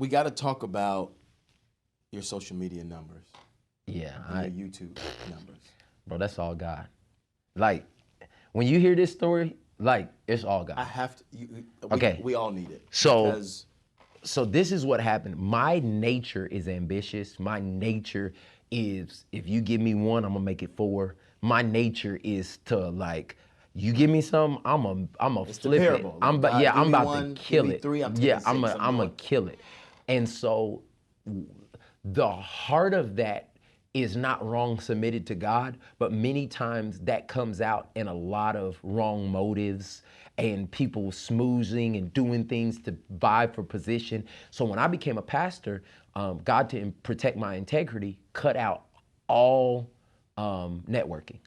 we got to talk about your social media numbers. Yeah. And your YouTube numbers. Bro, that's all God. Like, when you hear this story, like, it's all God. I have to. Okay. We all need it. So this is what happened. My nature is ambitious. My nature is, if you give me one, I'm gonna make it four. My nature is to, like, you give me something, I'm a flip it. I'm about to kill it. I'm gonna kill it. And so the heart of that is not wrong submitted to God, but many times that comes out in a lot of wrong motives and people smoozing and doing things to vie for position. So when I became a pastor, God, to protect my integrity, cut out all networking.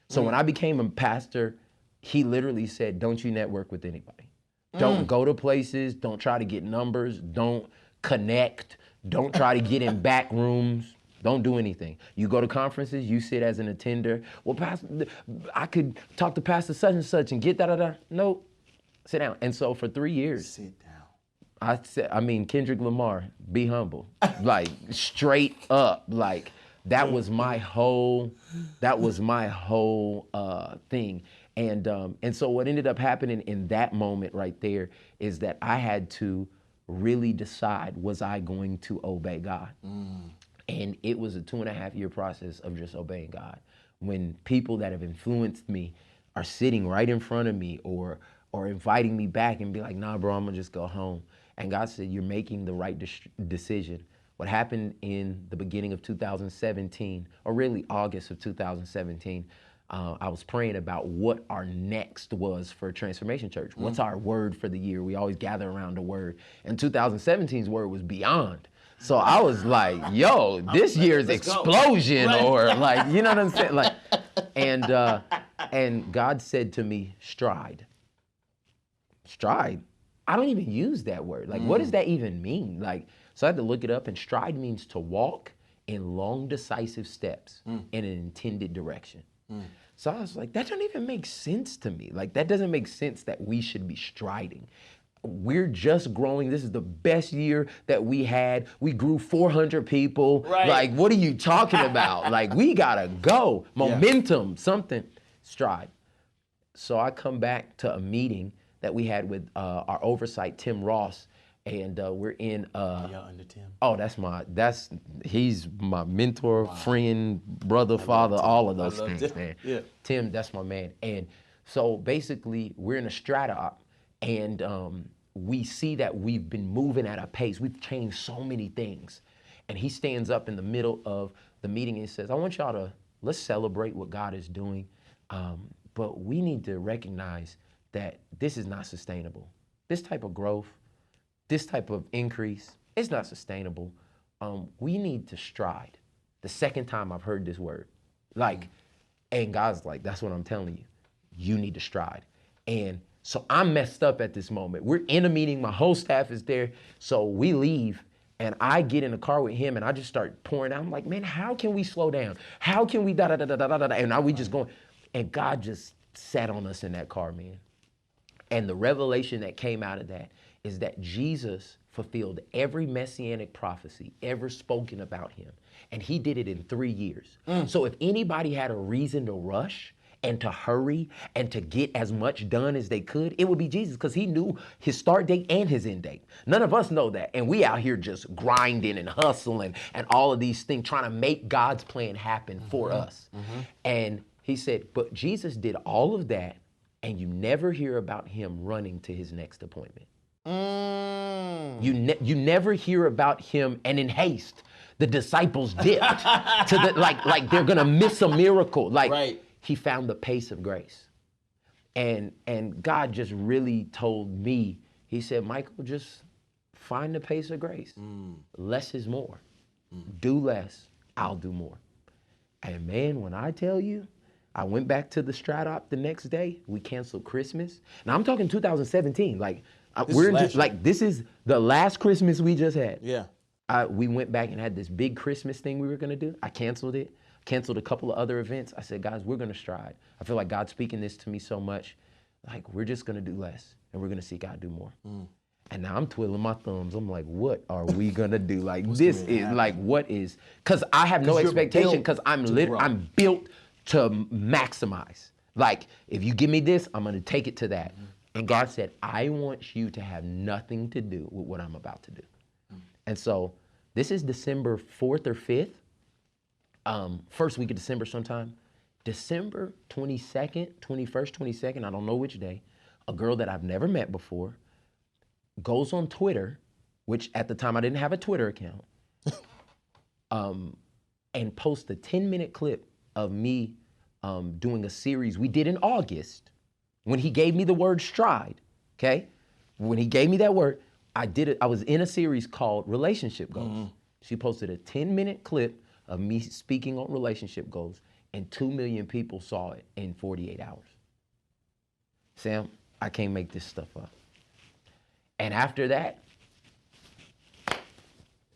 So when I became a pastor, he literally said, don't you network with anybody. Don't go to places, don't try to get numbers, don't connect, don't try to get in back rooms. Don't do anything. You go to conferences, you sit as an attender. Well, Pastor, I could talk to Pastor such and such and get da-da-da. Nope, sit down. And so for 3 years. Sit down. I mean, Kendrick Lamar, be humble. Like, straight up. Like, that was my whole thing. And so what ended up happening in that moment right there is that I had to really decide, was I going to obey God? And it was a 2.5-year process of just obeying God. When people that have influenced me are sitting right in front of me or inviting me back and be like, nah, bro, I'm gonna just go home. And God said, you're making the right decision. What happened in the beginning of 2017, or really August of 2017, I was praying about what our next was for Transformation Church. What's our word for the year? We always gather around a word. And 2017's word was beyond. So I was like, yo, this year's explosion, or like, you know what I'm saying? Like, and God said to me, stride. Stride? I don't even use that word. Like, what does that even mean? Like, so I had to look it up, and stride means to walk in long, decisive steps in an intended direction. So I was like, that doesn't even make sense to me. Like, that doesn't make sense that we should be striding. We're just growing. This is the best year that we had. We grew 400 people. Right. Like, what are you talking about? Like, we gotta go. Momentum, something. Stride. So I come back to a meeting that we had with our oversight, Tim Ross, and we're in. Y'all under Tim? Oh, he's my mentor, friend, brother, father, all of those things, man. Yeah. Tim, that's my man. And so basically, we're in a strata op, and we see that we've been moving at a pace. We've changed so many things. And he stands up in the middle of the meeting and says, I want y'all to, let's celebrate what God is doing. But we need to recognize that this is not sustainable. This type of growth, this type of increase, it's not sustainable. We need to stride. The second time I've heard this word. Like, and God's like, that's what I'm telling you. You need to stride. And so I'm messed up at this moment. We're in a meeting, my whole staff is there. So we leave and I get in the car with him and I just start pouring out. I'm like, man, how can we slow down? How can we da-da-da-da-da-da-da? And now we just going, and God just sat on us in that car, man. And the revelation that came out of that is that Jesus fulfilled every messianic prophecy ever spoken about him. And he did it in 3 years. So if anybody had a reason to rush and to hurry and to get as much done as they could, it would be Jesus, because he knew his start date and his end date. None of us know that. And we out here just grinding and hustling and all of these things, trying to make God's plan happen for us. And he said, but Jesus did all of that, and you never hear about him running to his next appointment. You never hear about him, and in haste, the disciples dipped to the, like they're gonna miss a miracle. Like, he found the pace of grace. And God just really told me, he said, Michael, just find the pace of grace. Less is more. Do less, I'll do more. And man, when I tell you, I went back to the Stratop the next day. We canceled Christmas. Now I'm talking 2017. Like, this is the last Christmas we just had. Yeah. We went back and had this big Christmas thing we were gonna do. I canceled it. Canceled a couple of other events. I said, guys, we're gonna stride. I feel like God's speaking this to me so much. Like, we're just gonna do less and we're gonna see God do more. And now I'm twiddling my thumbs. I'm like, what are we gonna do? Like, this is like, what is, because I have no expectation, because I'm built to maximize. Like, if you give me this, I'm gonna take it to that. And God said, I want you to have nothing to do with what I'm about to do. And so this is December 4th or 5th, first week of December sometime. December 22nd, 21st, 22nd, I don't know which day, a girl that I've never met before goes on Twitter, which at the time I didn't have a Twitter account, and posts a 10-minute clip of me doing a series we did in August when he gave me the word stride, okay? When he gave me that word, I did it. I was in a series called Relationship Goals. She posted a 10-minute clip of me speaking on relationship goals, and 2 million people saw it in 48 hours. Sam, I can't make this stuff up. And after that,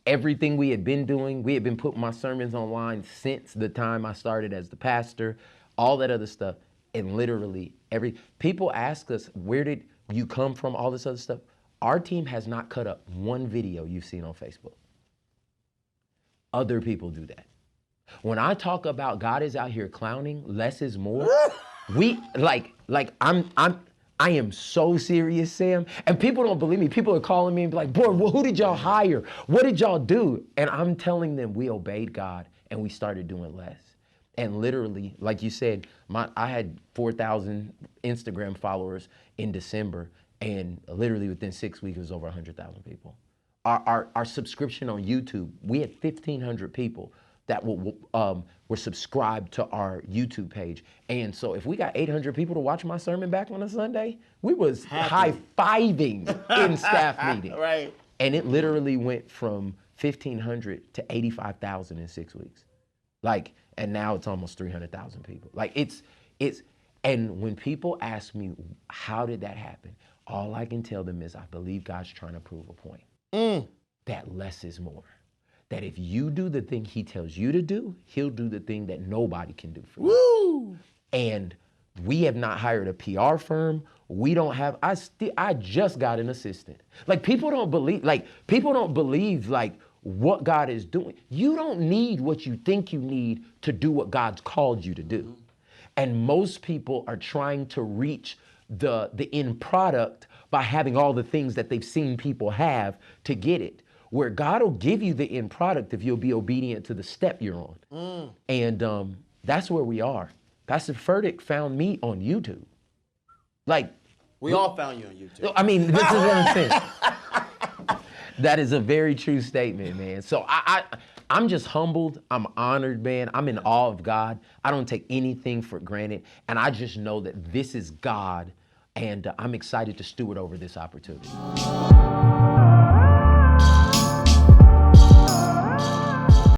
everything we had been doing, we had been putting my sermons online since the time I started as the pastor, all that other stuff. And literally people ask us, where did you come from, all this other stuff. Our team has not cut up one video you've seen on Facebook. Other people do that. When I talk about God is out here clowning, less is more, I am so serious, Sam. And people don't believe me. People are calling me and be like, boy, well, who did y'all hire? What did y'all do? And I'm telling them we obeyed God and we started doing less. And literally, like you said, I had 4,000 Instagram followers in December, and literally within 6 weeks, it was over 100,000 people. Our subscription on YouTube, we had 1,500 people that were subscribed to our YouTube page. And so if we got 800 people to watch my sermon back on a Sunday, we was high-fiving in staff meeting. Right. And it literally went from 1,500 to 85,000 in 6 weeks. Like, and now it's almost 300,000 people. Like and when people ask me, how did that happen? All I can tell them is I believe God's trying to prove a point. That less is more. That if you do the thing he tells you to do, he'll do the thing that nobody can do for you. And we have not hired a PR firm. We don't have, I just got an assistant. Like, people don't believe what God is doing. You don't need what you think you need to do what God's called you to do. And most people are trying to reach the end product by having all the things that they've seen people have to get it. Where God will give you the end product if you'll be obedient to the step you're on. And that's where we are. Pastor Furtick found me on YouTube. Like, we all found you on YouTube. I mean, this is what I'm saying. That is a very true statement, man. So I'm just humbled. I'm honored, man. I'm in awe of God. I don't take anything for granted. And I just know that this is God. And I'm excited to steward over this opportunity.